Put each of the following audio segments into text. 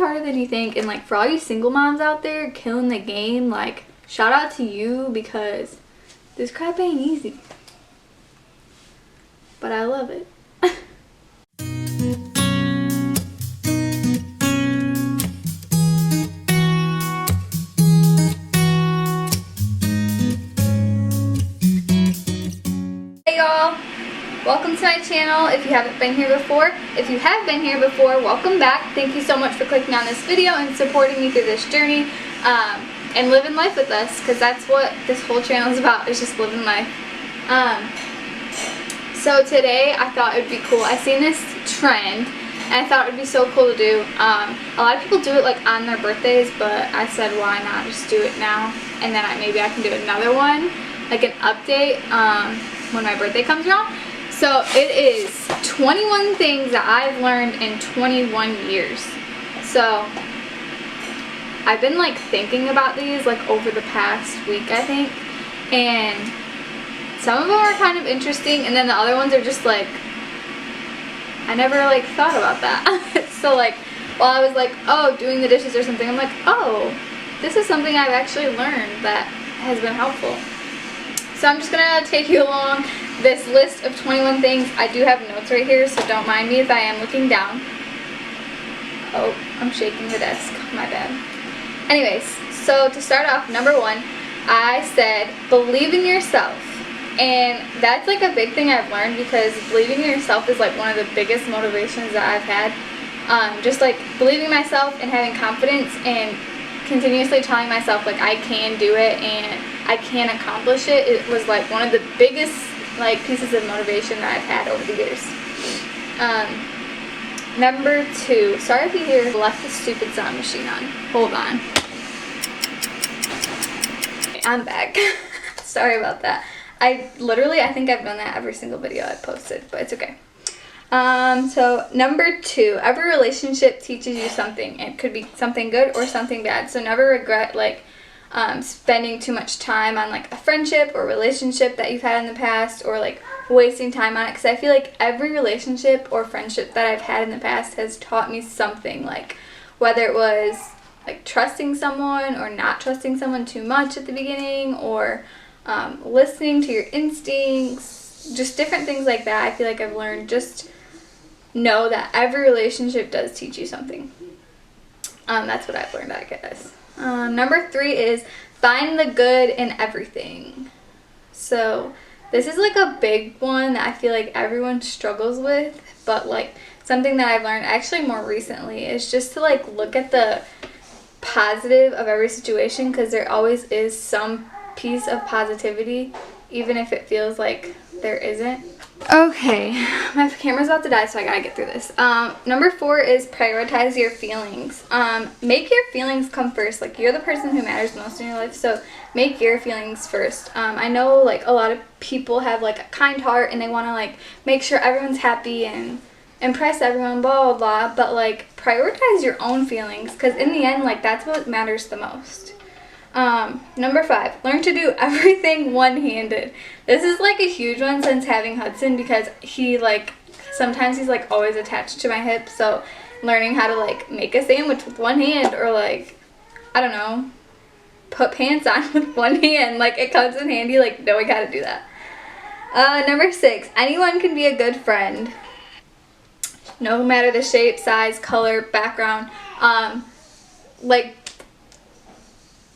harder than you think, and like for all you single moms out there killing the game, like shout out to you, because this crap ain't easy. But I love it. Hey y'all, welcome to my channel. If you haven't been here before, if you have been here before, welcome back. Thank you so much for clicking on this video and supporting me through this journey and living life with us, because that's what this whole channel is about, is just living life. So today I thought it would be cool. I seen this trend and I thought it would be so cool to do. A lot of people do it like on their birthdays, but I said why not just do it now, and then maybe I can do another one, like an update when my birthday comes around. So it is 21 things that I've learned in 21 years. So I've been like thinking about these like over the past week, I think, and some of them are kind of interesting, and then the other ones are just like, I never like thought about that. So like while I was like, oh, doing the dishes or something, I'm like, oh, this is something I've actually learned that has been helpful. So I'm just gonna take you along this list of 21 things. I do have notes right here, so don't mind me if I am looking down. Oh, I'm shaking the desk, my bad. Anyways, so to start off, number one, I said believe in yourself. And that's like a big thing I've learned, because believing in yourself is like one of the biggest motivations that I've had. Just like believing in myself and having confidence and continuously telling myself like I can do it and I can accomplish it. It was like one of the biggest like pieces of motivation that I've had over the years. Number two, sorry if you hear left the stupid sound machine on. Hold on. I'm back. Sorry about that. I think I've done that every single video I've posted, but it's okay. So number two, every relationship teaches you something. It could be something good or something bad. So never regret like spending too much time on like a friendship or relationship that you've had in the past, or like wasting time on it, because I feel like every relationship or friendship that I've had in the past has taught me something, like whether it was like trusting someone or not trusting someone too much at the beginning, or listening to your instincts, just different things like that. I feel like I've learned, just know that every relationship does teach you something. That's what I've learned, I guess. Number three is find the good in everything. So this is like a big one that I feel like everyone struggles with, but like something that I've learned actually more recently is just to like look at the positive of every situation, because there always is some piece of positivity, even if it feels like there isn't. Okay, my camera's about to die, so I gotta get through this. Number four is prioritize your feelings. Make your feelings come first. Like, you're the person who matters most in your life, so make your feelings first. I know like a lot of people have like a kind heart and they want to like make sure everyone's happy and impress everyone, blah blah blah, but like prioritize your own feelings, because in the end, like, that's what matters the most. Number five, learn to do everything one-handed. This is like a huge one since having Hudson, because he like, sometimes he's like always attached to my hip, so learning how to like make a sandwich with one hand, or like, I don't know, put pants on with one hand, like it comes in handy, like knowing how to do that. Number six, anyone can be a good friend, no matter the shape, size, color, background. Like,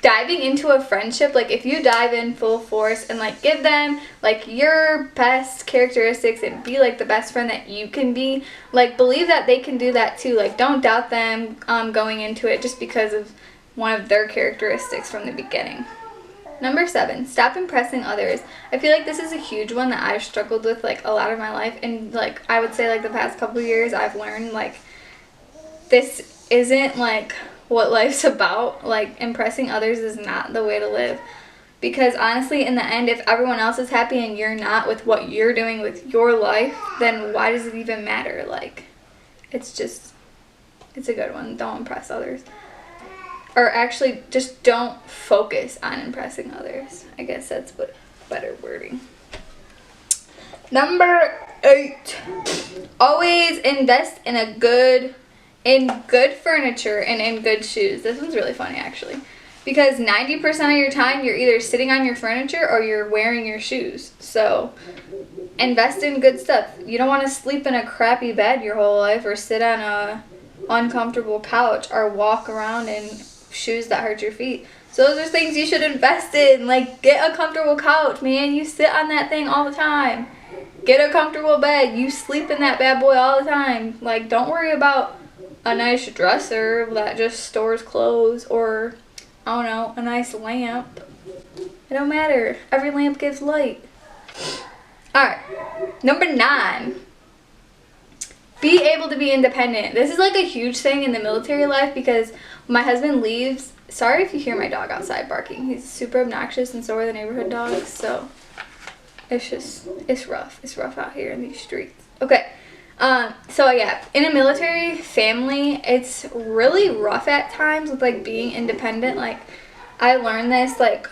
diving into a friendship, like if you dive in full force and like give them like your best characteristics and be like the best friend that you can be, like believe that they can do that too. Like, don't doubt them going into it just because of one of their characteristics from the beginning. Number seven, stop impressing others. I feel like this is a huge one that I've struggled with like a lot of my life, and like I would say like the past couple of years I've learned like this isn't like what life's about. Like, impressing others is not the way to live, because honestly, in the end, if everyone else is happy and you're not with what you're doing with your life, then why does it even matter? Like, it's a good one. Don't impress others, or actually just don't focus on impressing others. I guess that's what better wording. Number 8, always invest in a good in good furniture and in good shoes. This one's really funny actually. Because 90% of your time you're either sitting on your furniture or you're wearing your shoes. So invest in good stuff. You don't want to sleep in a crappy bed your whole life or sit on a uncomfortable couch or walk around in shoes that hurt your feet. So those are things you should invest in. Like, get a comfortable couch, man. You sit on that thing all the time. Get a comfortable bed. You sleep in that bad boy all the time. Like, don't worry about a nice dresser that just stores clothes or, I don't know, a nice lamp. It don't matter. Every lamp gives light. Alright, number 9. Be able to be independent. This is like a huge thing in the military life because when my husband leaves, sorry if you hear my dog outside barking. He's super obnoxious and so are the neighborhood dogs, so it's rough. It's rough out here in these streets. Okay, so yeah, in a military family, it's really rough at times with like being independent. Like, I learned this like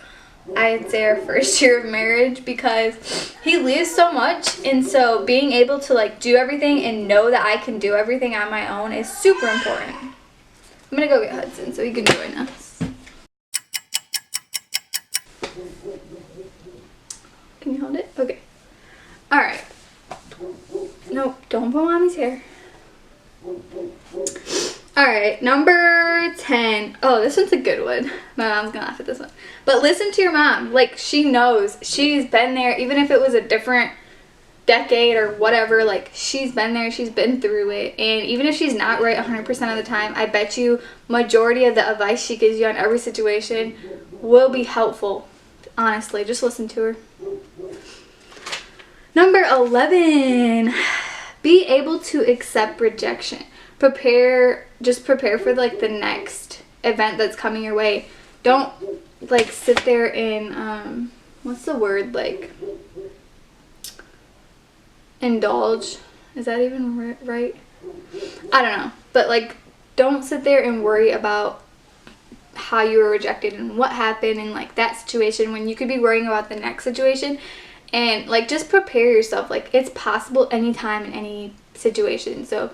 I'd say our first year of marriage because he leaves so much, and so being able to like do everything and know that I can do everything on my own is super important. I'm gonna go get Hudson so he can join us. Can you hold it? Okay. Alright. Nope, don't pull mommy's hair. Alright, number 10. Oh, this one's a good one. My mom's gonna laugh at this one. But listen to your mom. Like, she knows. She's been there, even if it was a different decade or whatever. Like, she's been there. She's been through it. And even if she's not right 100% of the time, I bet you majority of the advice she gives you on every situation will be helpful. Honestly, just listen to her. Number 11. Be able to accept rejection. Just prepare for like the next event that's coming your way. Don't like sit there and what's the word, like indulge, is that even right? I don't know, but like don't sit there and worry about how you were rejected and what happened and like that situation when you could be worrying about the next situation. And like just prepare yourself. Like, it's possible anytime in any situation. So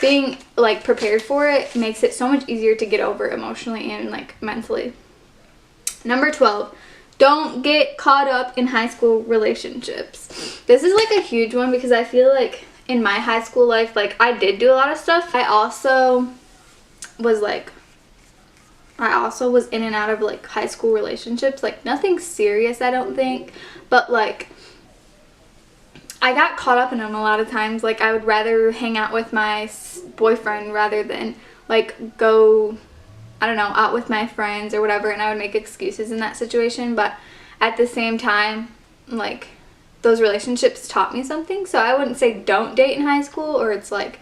being like prepared for it makes it so much easier to get over emotionally and like mentally. Number 12. Don't get caught up in high school relationships. This is like a huge one because I feel like in my high school life, like I did do a lot of stuff. I also was in and out of like high school relationships. Like nothing serious, I don't think, but like I got caught up in them a lot of times. Like, I would rather hang out with my boyfriend rather than like go, I don't know, out with my friends or whatever, and I would make excuses in that situation. But at the same time, like, those relationships taught me something. So I wouldn't say don't date in high school, or it's like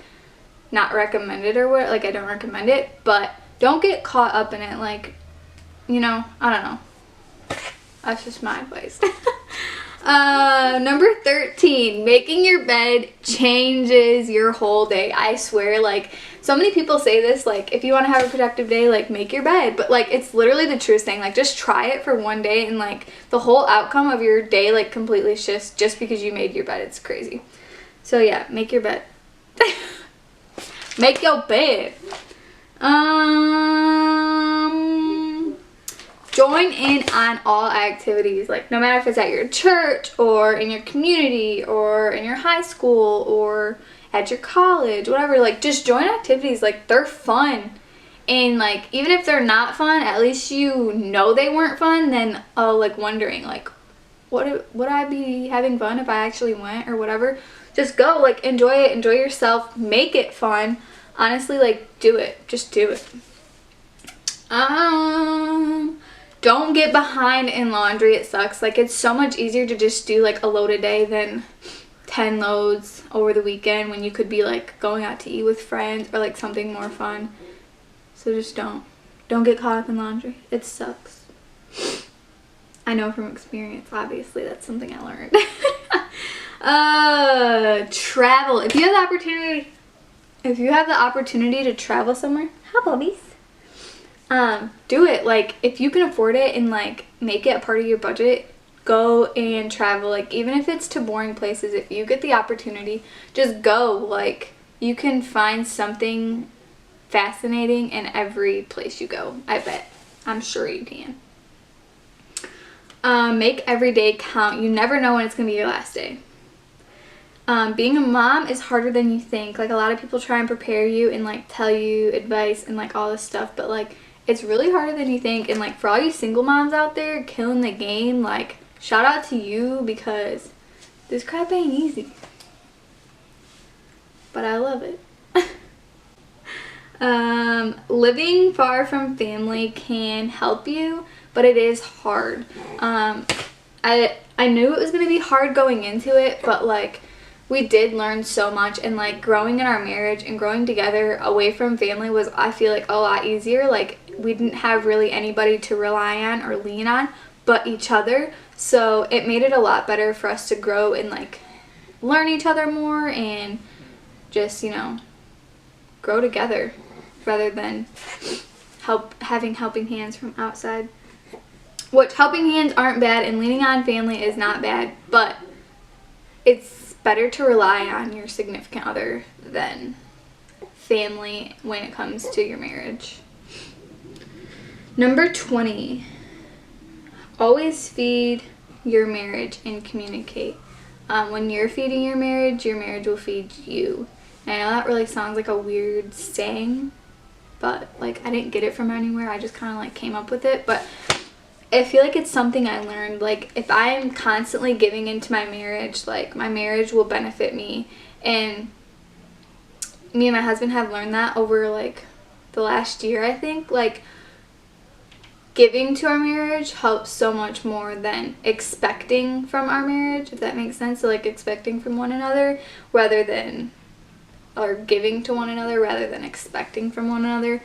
not recommended or what, like I don't recommend it, but don't get caught up in it. Like, you know, I don't know. That's just my advice. Number 13, making your bed changes your whole day. I swear, like, so many people say this, like, if you want to have a productive day, like, make your bed. But, like, it's literally the truest thing. Like, just try it for one day and, like, the whole outcome of your day, like, completely shifts just because you made your bed. It's crazy. So, yeah, make your bed. Make your bed. Join in on all activities, like no matter if it's at your church or in your community or in your high school or at your college, whatever. Like, just join activities. Like, they're fun, and like even if they're not fun, at least you know they weren't fun. Then like wondering like would I be having fun if I actually went or whatever. Just go, like, enjoy it, enjoy yourself, make it fun. Honestly, like, do it. Just do it. Don't get behind in laundry. It sucks. Like, it's so much easier to just do like a load a day than 10 loads over the weekend when you could be like going out to eat with friends or like something more fun. So just don't get caught up in laundry. It sucks. I know from experience, obviously. That's something I learned. Travel. If you have the opportunity to travel somewhere, hi Bobbies. Do it. Like, if you can afford it and like make it a part of your budget, go and travel. Like, even if it's to boring places, if you get the opportunity, just go. Like, you can find something fascinating in every place you go. I bet. I'm sure you can. Make every day count. You never know when it's going to be your last day. Being a mom is harder than you think. Like, a lot of people try and prepare you and, like, tell you advice and, like, all this stuff. But, like, it's really harder than you think. And, like, for all you single moms out there killing the game, like, shout out to you, because this crap ain't easy. But I love it. Living far from family can help you, but it is hard. I knew it was going to be hard going into it, but, like, we did learn so much, and, like, growing in our marriage and growing together away from family was, I feel like, a lot easier. Like, we didn't have really anybody to rely on or lean on but each other, so it made it a lot better for us to grow and, like, learn each other more and just, you know, grow together rather than having helping hands from outside. Which, helping hands aren't bad and leaning on family is not bad, but it's better to rely on your significant other than family when it comes to your marriage. Number 20, always feed your marriage and communicate. When you're feeding your marriage will feed you. And I know that really sounds like a weird saying, but, like, I didn't get it from anywhere. I just kind of, like, came up with it. But I feel like it's something I learned. Like, if I'm constantly giving into my marriage, like, my marriage will benefit me. And me and my husband have learned that over, like, the last year, I think. Like, giving to our marriage helps so much more than expecting from our marriage, if that makes sense. So, like, expecting from one another rather than, or giving to one another rather than expecting from one another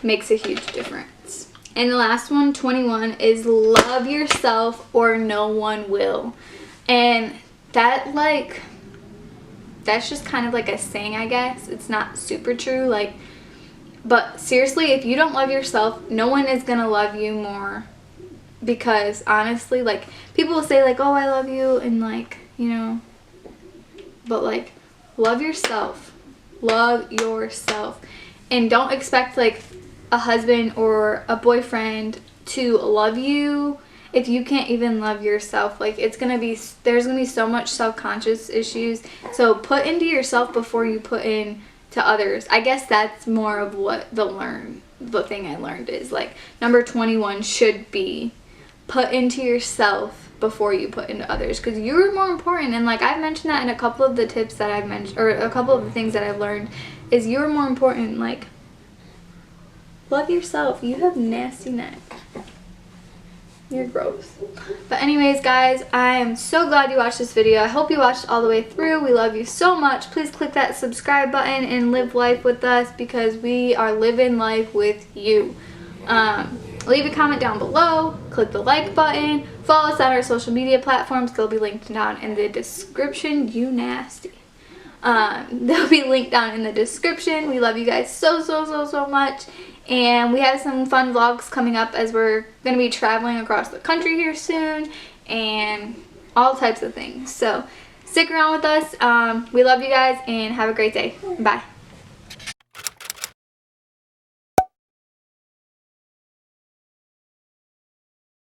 makes a huge difference. And the last one, 21, is love yourself or no one will. And that, like, that's just kind of like a saying, I guess. It's not super true, like, but seriously, if you don't love yourself, no one is gonna love you more. Because honestly, like, people will say, like, oh, I love you, and, like, you know, but, like, love yourself. Love yourself. And don't expect, like, a husband or a boyfriend to love you if you can't even love yourself. Like, there's gonna be so much self-conscious issues. So put into yourself before you put in to others. I guess that's more of what the thing I learned is, like, number 21 should be put into yourself before you put into others, because you're more important. And, like, I've mentioned that in a couple of the tips that I've mentioned, or a couple of the things that I've learned, is you're more important. Like, love yourself. You have nasty neck. You're gross. But anyways, guys, I am so glad you watched this video. I hope you watched all the way through. We love you so much. Please click that subscribe button and live life with us, because we are living life with you. Leave a comment down below. Click the like button. Follow us on our social media platforms. They'll be linked down in the description. You nasty. They'll be linked down in the description. We love you guys so much. And we have some fun vlogs coming up as we're going to be traveling across the country here soon, and all types of things. So stick around with us. We love you guys, and have a great day. Bye.